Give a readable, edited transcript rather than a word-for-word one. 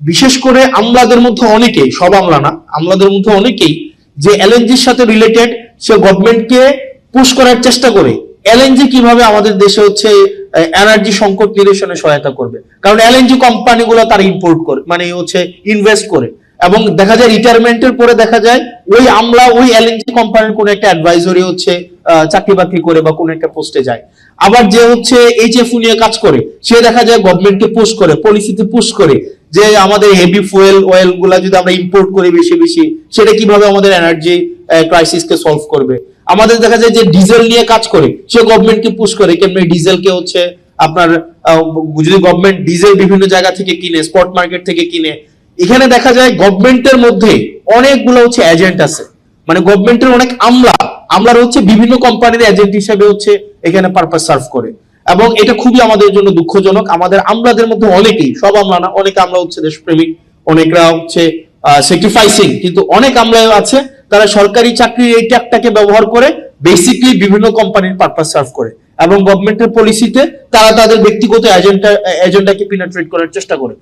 বিশেষ করে আমলাদের মধ্যে অনেকেই, সব আমলা না, আমলাদের মধ্যে অনেকেই যে এলএনজির সাথে রিলেটেড সে গভর্নমেন্টকে পুশ করার চেষ্টা করে এলএনজি কিভাবে আমাদের দেশে হচ্ছে এনার্জি সংকট নিরসনে সহায়তা করবে। কারণ এলএনজি কোম্পানিগুলো তারা ইম্পোর্ট করে, মানে হচ্ছে ইনভেস্ট করে, এবং দেখা যায় রিটায়ারমেন্টের পরে দেখা যায় ওই আমলা ওই এলএনজি কোম্পানির কোন একটা অ্যাডভাইজরি হচ্ছে চাকরি বাকরি করে বা কোন একটা পোস্টে যায়। আবার যে হচ্ছে এইচএফ নিয়ে কাজ করে সে দেখা যায় গভর্নমেন্টকে পুশ করে, পলিসিতে পুশ করে যে আমাদের হেভি ফুয়েল অয়েল গুলা যদি আমরা ইম্পোর্ট করি বেশি বেশি, সেটা কিভাবে আমাদের এনার্জি ক্রাইসিসকে সলভ করবে। আমাদের দেখা যায় যে ডিজেল নিয়ে কাজ করে সে গভর্নমেন্টকে পুশ করে কেমনি ডিজেলকে হচ্ছে আপনার যদি গভর্নমেন্ট ডিজেল বিভিন্ন জায়গা থেকে কিনে, স্পট মার্কেট থেকে কিনে, এখানে দেখা যায় গভর্নমেন্টের মধ্যে অনেকগুলো হচ্ছে এজেন্ট আছে, মানে গভর্নমেন্টের অনেক আমলারা হচ্ছে বিভিন্ন কোম্পানির এজেন্ট হিসেবে হচ্ছে এখানে পারপাস সার্ভ করে। এবং এটা খুবই আমাদের জন্য দুঃখজনক। আমাদের আমলাদের মধ্যে অনেকেই, সব আমলা না, অনেক আমলা হচ্ছে দেশপ্রেমিক, অনেকরা হচ্ছে স্যাক্রিফাইসিং, কিন্তু অনেক আমলা আছে তারা সরকারি চাকরির এই ট্যাগটাকে ব্যবহার করে বেসিকলি বিভিন্ন কোম্পানির পারপাস সার্ভ করে, এবং গভর্নমেন্টের পলিসিতে তারা তাদের ব্যক্তিগত এজেন্ডাকে পেনিট্রেট করার চেষ্টা করে।